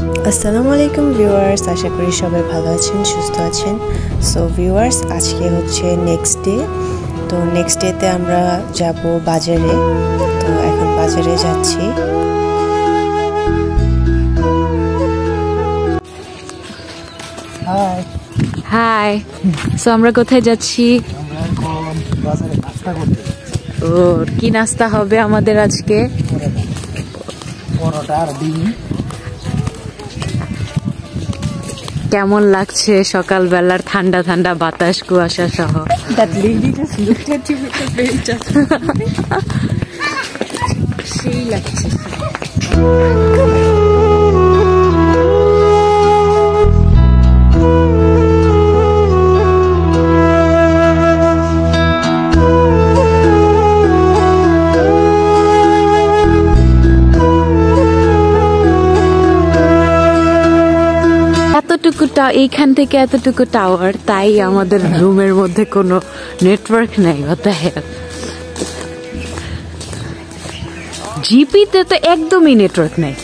আসসালামু আলাইকুম ভিউয়ার্স, আশা করি সবাই ভালো আছেন, সুস্থ আছেন। সো ভিউয়ার্স, আজকে হচ্ছে নেক্সট ডে। তো নেক্সট ডেতে আমরা যাব বাজারে। তো এখন বাজারে যাচ্ছি। High high. সো আমরা কোথায় যাচ্ছি? বাজারে নাস্তা করতে। ও, কি নাস্তা হবে আমাদের আজকে? পরোটা আর ডিম। কেমন লাগছে সকালবেলার ঠান্ডা ঠান্ডা বাতাস, কুয়াশা সহ? সেই লাগছে। এইখান থেকে এতটুকু টাওয়ার, তাই আমাদের রুমের মধ্যে কোনো নেটওয়ার্ক নাই। জিপিতে তো একদমই নেটওয়ার্ক নাই।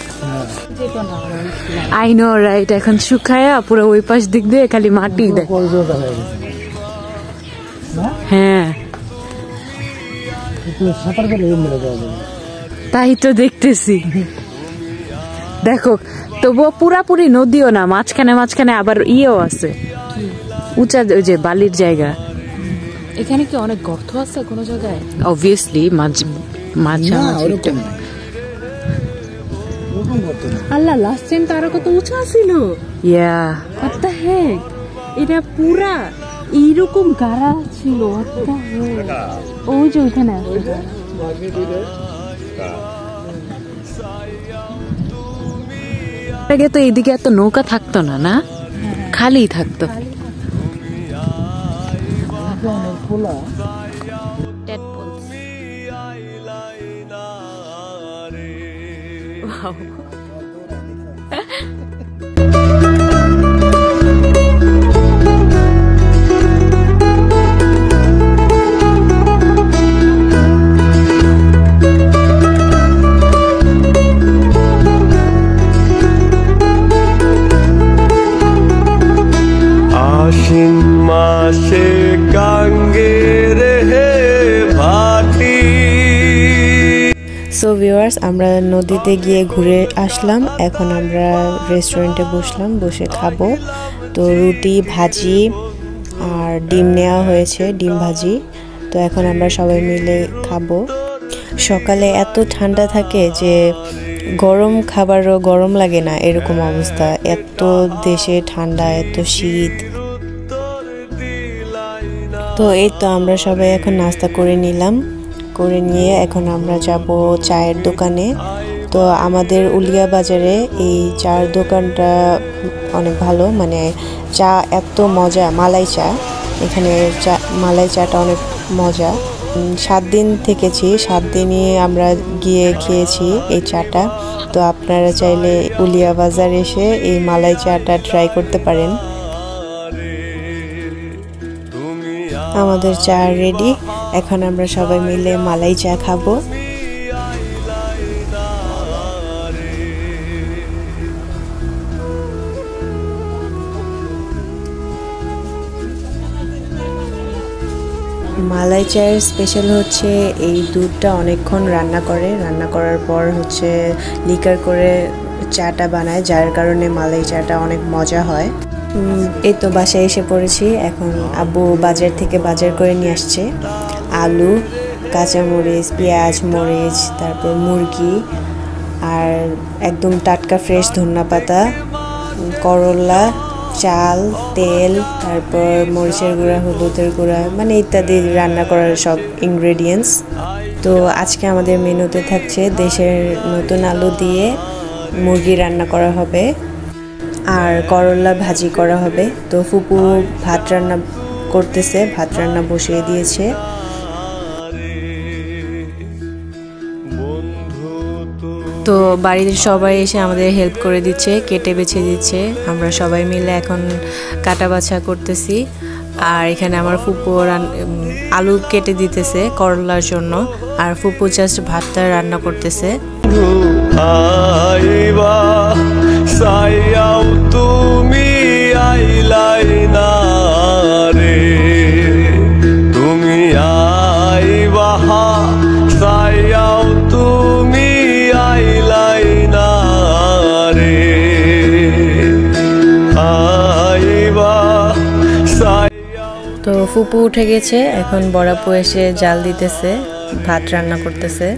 I know right. এখন শুকায়া পুরো ওই পাশ দিক দিয়ে খালি মাটি দেয়। হ্যাঁ, তাই তো দেখতেছি। দেখো, তবুও পুরাপুরি নদীও না, মাঝখানে মাঝখানে আবার ইয়েও আছে, উঁচা ওই যে বালির জায়গা। এখানে কি অনেক গর্ত আছে কোনো জায়গায়? অবভিয়াসলি আল্লাহ, লাস্ট টাইম তো আরো কত উঁচা ছিল। ইয়া, what the heck? এটা পুরা এইরকম গাড়া ছিল। what the heck? ওই যে ওইখানে আছে। আগে তো এইদিকে এত নৌকা থাকতো না, না খালি থাকতো। সো ভিউয়ার্স, আমরা নদীতে গিয়ে ঘুরে আসলাম। এখন আমরা রেস্টুরেন্টে বসলাম, বসে খাবো। তো রুটি, ভাজি আর ডিম নেওয়া হয়েছে, ডিম ভাজি। তো এখন আমরা সবাই মিলে খাবো। সকালে এত ঠান্ডা থাকে যে গরম খাবারও গরম লাগে না, এরকম অবস্থা। এত দেশে ঠান্ডা, এত শীত। তো এই তো আমরা সবাই এখন নাস্তা করে নিলাম। করে নিয়ে এখন আমরা যাব চায়ের দোকানে। তো আমাদের উলিয়া বাজারে এই চায়ের দোকানটা অনেক ভালো, মানে চা এত মজা, মালাই চা। এখানে মালাই চাটা অনেক মজা। 7 দিন থেকেছি, 7 দিনই আমরা গিয়ে খেয়েছি এই চাটা। তো আপনারা চাইলে উলিয়া বাজার এসে এই মালাই চাটা ট্রাই করতে পারেন। আমাদের চা রেডি, এখন আমরা সবাই মিলে মালাই চা খাবো। মালাই চায়ের স্পেশাল হচ্ছে এই দুধটা অনেকক্ষণ রান্না করে, রান্না করার পর হচ্ছে লিকার করে চাটা বানায়, যার কারণে মালাই চাটা অনেক মজা হয়। এই তো বাসায় এসে পড়েছি। এখন আব্বু বাজার থেকে বাজার করে নিয়ে আসছে আলু, কাঁচামরিচ, পেঁয়াজ, মরিচ, তারপর মুরগি আর একদম টাটকা ফ্রেশ ধনিয়াপাতা, করলা, চাল, তেল, তারপর মরিচের গুঁড়া, হলুদের গুঁড়া, মানে ইত্যাদি রান্না করার সব ইনগ্রেডিয়েন্টস। তো আজকে আমাদের মেনুতে থাকছে দেশের নতুন আলু দিয়ে মুরগি রান্না করা হবে আর করলা ভাজি করা হবে। তো ফুপু ভাত রান্না করতেছে, ভাত রান্না বসিয়ে দিয়েছে। তো বাড়ির সবাই এসে আমাদের হেল্প করে দিচ্ছে, কেটে বেছে দিচ্ছে। আমরা সবাই মিলে এখন কাটা বাছা করতেছি। আর এখানে আমার ফুপু আলু কেটে দিতেছে করলার জন্য, আর ফুপু জাস্ট ভাতটা রান্না করতেছে। ফুপু উঠে গেছে, এখন বড় আপু এসে জাল দিতেছে, ভাত রান্না করতেছে,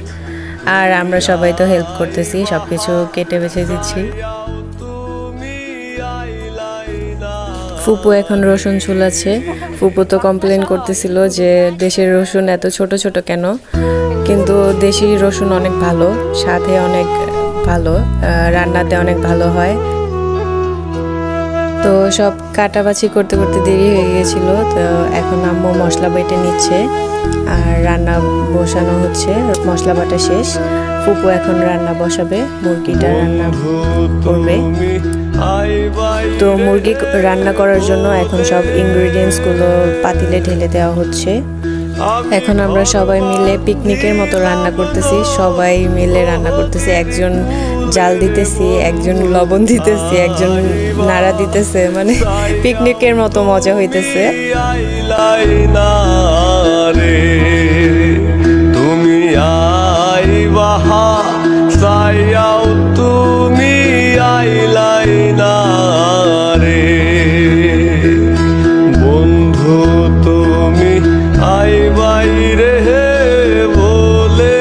আর আমরা সবাই তো হেল্প করতেছি, সবকিছু কেটে বেছে দিচ্ছি। ফুপু এখন রসুন ছুলাচ্ছে। ফুপু তো কমপ্লেন করতেছিল যে দেশের রসুন এত ছোট ছোট কেন, কিন্তু দেশি রসুন অনেক ভালো, স্বাদে অনেক ভালো, রান্নাতে অনেক ভালো হয়। তো সব কাটাবাছি করতে করতে দেরি হয়ে গিয়েছিল, তো এখন আম্মু মশলা বেটে নিচ্ছে আর রান্না বসানো হচ্ছে, মশলা বাটা শেষ। ফুপু এখন রান্না বসাবে, মুরগিটা রান্না করবে। তো মুরগি রান্না করার জন্য এখন সব ইনগ্রেডিয়েন্টসগুলো পাতিলে ঢেলে দেওয়া হচ্ছে। এখন আমরা সবাই মিলে পিকনিকের মতো রান্না করতেছি, সবাই মিলে রান্না করতেছি, একজন জাল দিতেছি, একজন লবণ দিতেছি, একজন নাড়া দিতেছে, মানে পিকনিকের মতো মজা হইতেছে। তুমি আইবাহা সাইয়াও তুমি আইলাই না রে বন্ধু, তুমি আইবাই রে বলে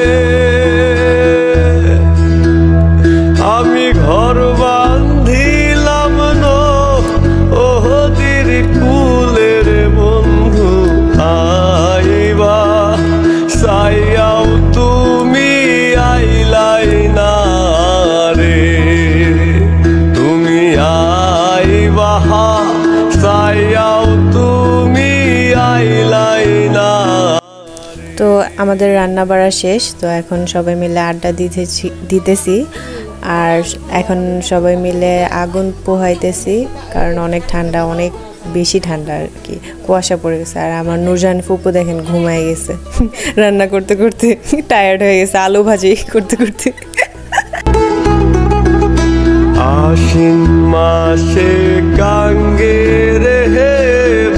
আমি ঘর বান্ধিলাম নদীর কুলের বন্ধু, আইবা সাইয়াও তুমি আইলাই না রে তুমি আইবাহা সাইয়াও তুমি আইলাই না। তো আমাদের রান্না বাড়া শেষ, তো এখন সবাই মিলে আড্ডা দিতেছি, আর এখন সবাই মিলে আগুন পোহাইতেছি, কারণ অনেক ঠান্ডা, অনেক বেশি ঠান্ডা আর কি, কুয়াশা পড়ে গেছে। আর আমার নুরজান ফুপু দেখেন ঘুমায় গেছে রান্না করতে করতে, টায়ার্ড হয়ে গেছে আলু ভাজি করতে করতে। আশ্বিন মাসে গাঙ্গে রে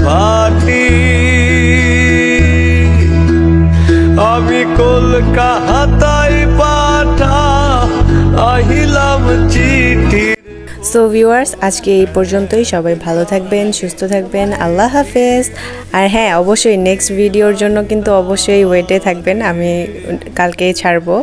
ভাটি, আমি কলকাতায় পাঠা আহিলাম চিঠি। সো ভিউয়ার্স, আজকে এই পর্যন্তই। সবাই ভালো থাকবেন, সুস্থ থাকবেন, আল্লাহ হাফেজ। আর হ্যাঁ, অবশ্যই নেক্সট ভিডিওর জন্য কিন্তু অবশ্যই ওয়েটে থাকবেন, আমি কালকেই ছাড়বো।